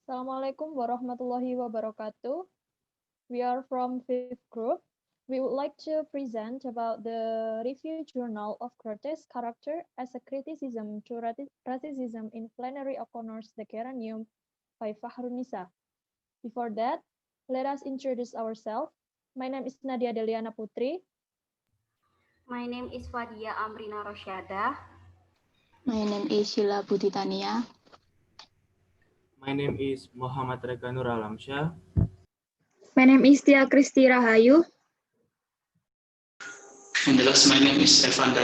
Assalamualaikum warahmatullahi wabarakatuh. We are from fifth group. We would like to present about the review journal of grotesque character as a criticism to racism in Flannery O'Connor's The Geranium by Fakhrunnisa. Before that, let us introduce ourselves. My name is Nadya Deliana Putri. My name is Fadiya Amrina Rosyada. My name is Sheila Budi. My name is Muhammad Rega Nur Alamsyah. My name is Kristi R. And the last, my name is Revanda.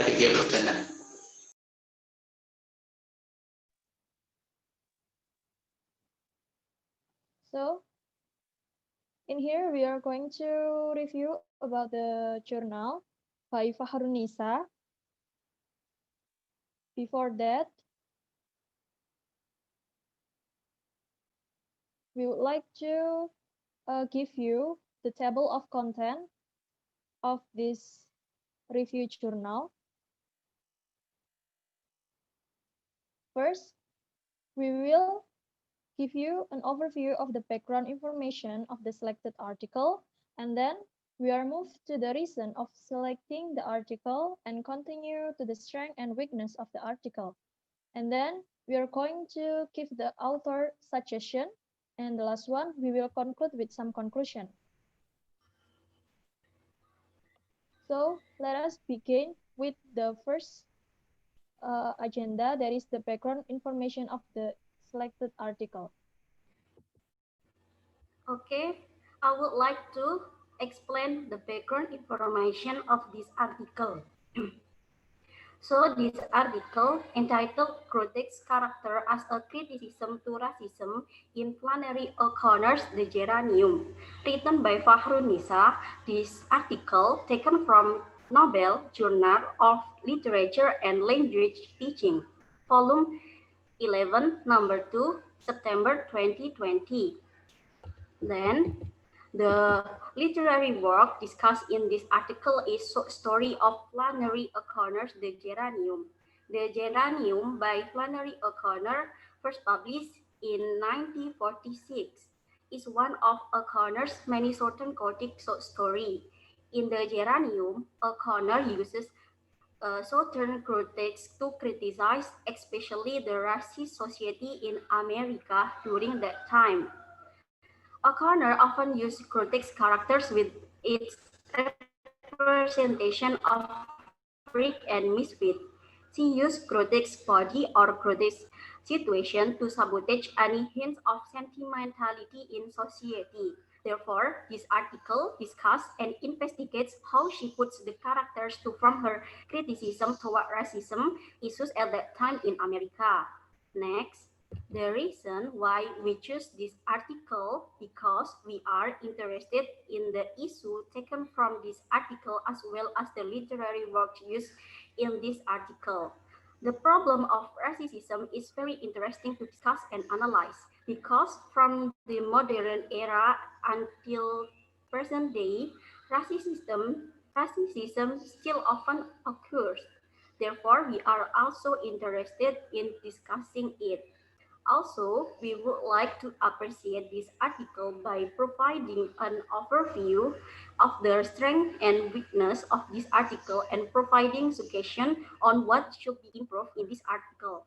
So, in here we are going to review about the journal by Fakhrunnisa. Before that, we would like to give you the table of content of this review journal. First, we will give you an overview of the background information of the selected article, and then we are moved to the reason of selecting the article and continue to the strength and weakness of the article. And then we are going to give the author suggestion, and the last one, we will conclude with some conclusion. So let us begin with the first agenda, that is the background information of the selected article. Okay, I would like to explain the background information of this article. So this article entitled "Grotesque Character as a Criticism to Racism" in Flannery O'Connor's The Geranium, written by Fakhrunnisa. This article taken from Nobel Journal of Literature and Language Teaching, volume 11, number 2, September 2020. Then, the literary work discussed in this article is story of Flannery O'Connor's The Geranium. The Geranium by Flannery O'Connor, first published in 1946, is one of O'Connor's many Southern Gothic short stories. In The Geranium, O'Connor uses Southern grotesque to criticize especially the racist society in America during that time. O'Connor often used grotesque characters with its representation of freak and misfit. She used grotesque body or grotesque situation to sabotage any hints of sentimentality in society. Therefore, this article discusses and investigates how she puts the characters to from her criticism toward racism issues at that time in America. Next, the reason why we choose this article because we are interested in the issue taken from this article as well as the literary work used in this article. The problem of racism is very interesting to discuss and analyze because from the modern era until present day, racism still often occurs. Therefore, we are also interested in discussing it. Also, we would like to appreciate this article by providing an overview of the strength and weakness of this article and providing suggestions on what should be improved in this article.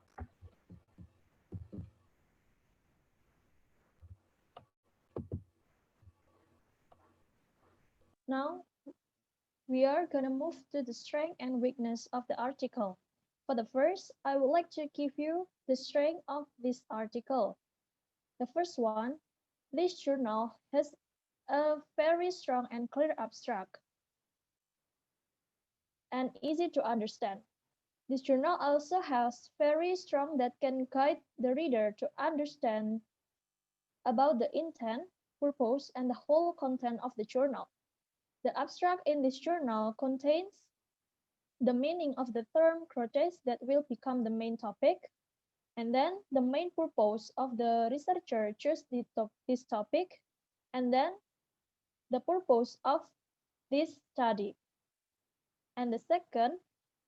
Now, we are going to move to the strength and weakness of the article. For the first, I would like to give you the strength of this article. The first one, this journal has a very strong and clear abstract and easy to understand. This journal also has very strong that can guide the reader to understand about the intent, purpose, and the whole content of the journal. The abstract in this journal contains the meaning of the term grotesque that will become the main topic, and then the main purpose of the researcher chose this topic, and then the purpose of this study. And the second,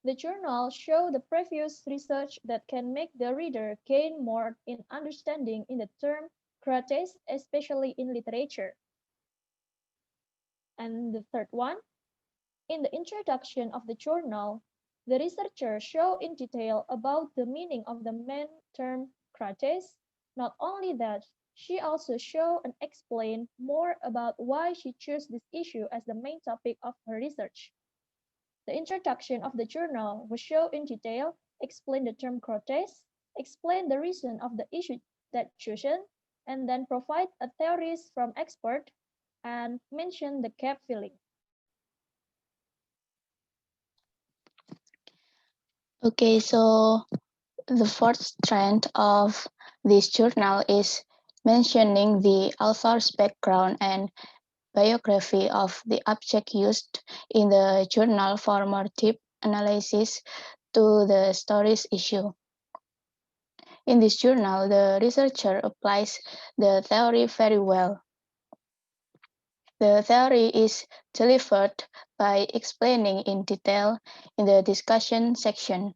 the journal show the previous research that can make the reader gain more in understanding in the term grotesque, especially in literature. And the third one, in the introduction of the journal, the researcher show in detail about the meaning of the main term grotesque. Not only that, she also show and explain more about why she chose this issue as the main topic of her research. The introduction of the journal will show in detail, explain the term grotesque, explain the reason of the issue that chosen, and then provide a theories from expert and mention the gap filling. Okay, so the fourth strand of this journal is mentioning the author's background and biography of the object used in the journal for more deep analysis to the story's issue. In this journal, the researcher applies the theory very well. The theory is delivered by explaining in detail in the discussion section.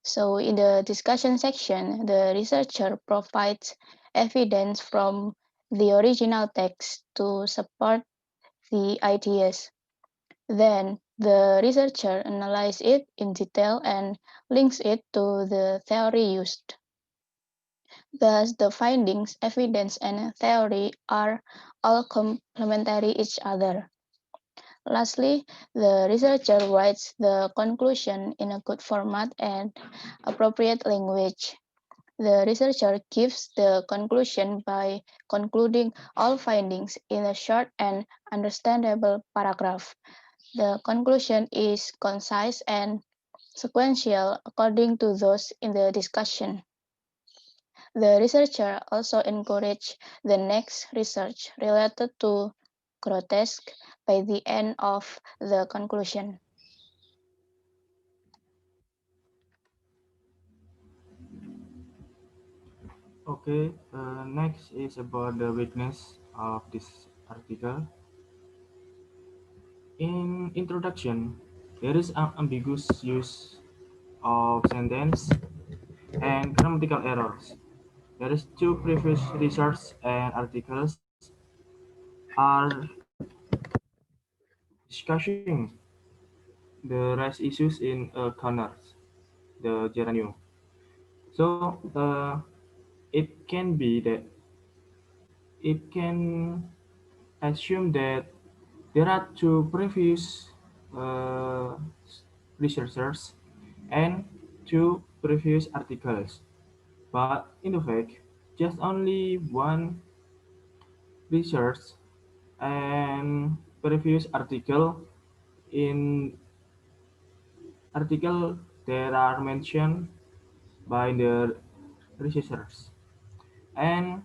So in the discussion section, the researcher provides evidence from the original text to support the ideas. Then the researcher analyzes it in detail and links it to the theory used. Thus, the findings, evidence, and theory are all complementary each other. Lastly, the researcher writes the conclusion in a good format and appropriate language. The researcher gives the conclusion by concluding all findings in a short and understandable paragraph. The conclusion is concise and sequential according to those in the discussion. The researcher also encouraged the next research related to grotesque by the end of the conclusion. Okay, next is about the weakness of this article. In introduction, there is an ambiguous use of sentence and grammatical errors. There is two previous research and articles are discussing the race issues in corners, the geranium. So it can be that it can assume that there are two previous uh, researchers and two previous articles, but in fact, just only one research and previous article in article that are mentioned by the researchers. And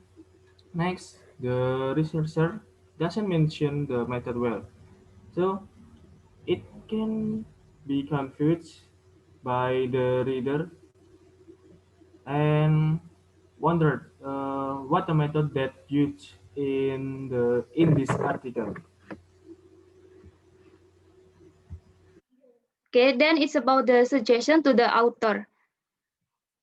next, the researcher doesn't mention the method well. So it can be confused by the reader and wondered what the method that used in this article. Okay, then it's about the suggestion to the author.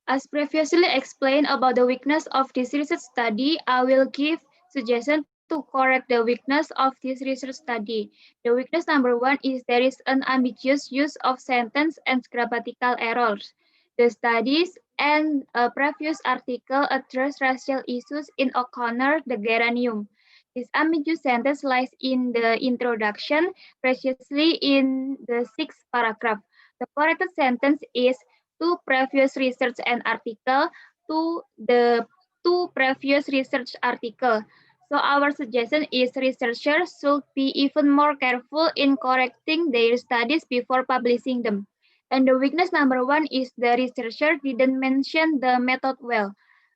As previously explained about the weakness of this research study, I will give suggestion to correct the weakness of this research study. The weakness number one is there is an ambiguous use of sentence and grammatical errors. The studies and a previous article address racial issues in O'Connor, the geranium. This ambiguous sentence lies in the introduction, preciously in the sixth paragraph. The corrected sentence is two previous research and article to the two previous research article. So our suggestion is researchers should be even more careful in correcting their studies before publishing them. And the weakness number one is the researcher didn't mention the method well.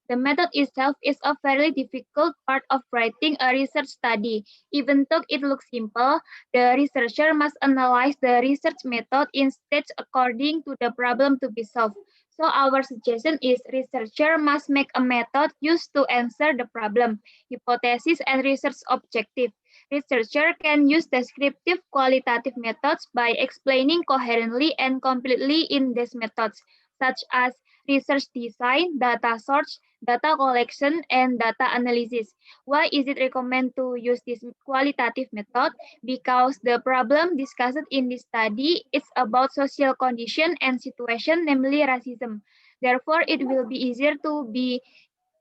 The method itself is a fairly difficult part of writing a research study. Even though it looks simple, the researcher must analyze the research method in steps according to the problem to be solved. So our suggestion is researcher must make a method used to answer the problem, hypothesis, and research objective. Researcher can use descriptive qualitative methods by explaining coherently and completely in these methods, such as research design, data source, data collection, and data analysis. Why is it recommended to use this qualitative method? Because the problem discussed in this study is about social condition and situation, namely racism. Therefore, it will be easier to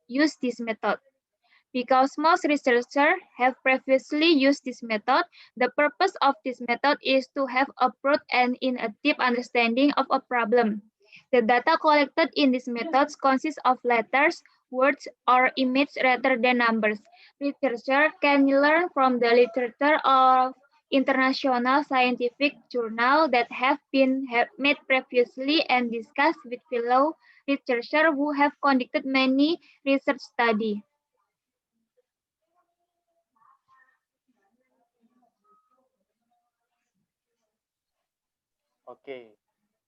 use this method. Because most researchers have previously used this method, the purpose of this method is to have a broad and in a deep understanding of a problem. The data collected in these methods consists of letters, words, or images rather than numbers. Researchers can learn from the literature of international scientific journals that have been made previously and discussed with fellow researchers who have conducted many research studies. Okay,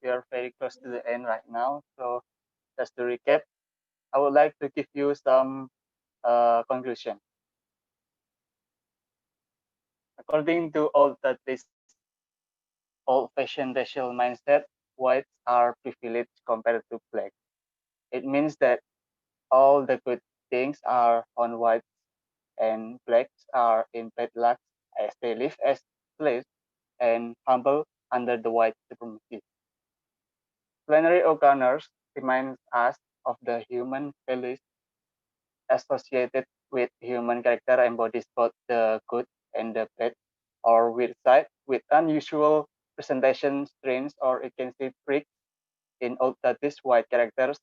we are very close to the end right now. So just to recap, I would like to give you some conclusion. According to this old-fashioned racial mindset, whites are privileged compared to black. It means that all the good things are on whites and blacks are in bad luck as they live as slaves and humble under the white supremacy. Flannery O'Connor's reminds us of the human values associated with human character embodies both the good and the bad or weird side with unusual presentation strains or agency traits in old Dutch white characters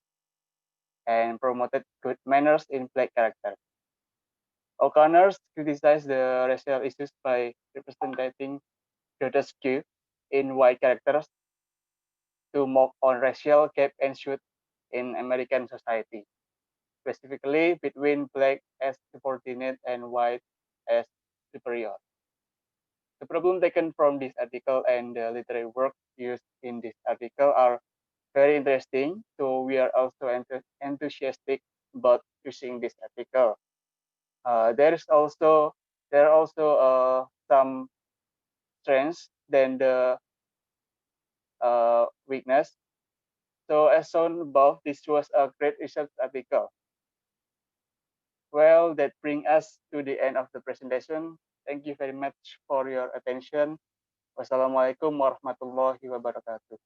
and promoted good manners in black characters. O'Connor criticized the racial issues by representing GROTESQUE in white characters to mock on racial gap ensued in American society, specifically between black as subordinate and white as superior. The problem taken from this article and the literary work used in this article are very interesting, so we are also enthusiastic about using this article. There are also some strengths than the weakness. So as shown above, this was a great research article. Well, that brings us to the end of the presentation. Thank you very much for your attention. Wassalamualaikum warahmatullahi wabarakatuh.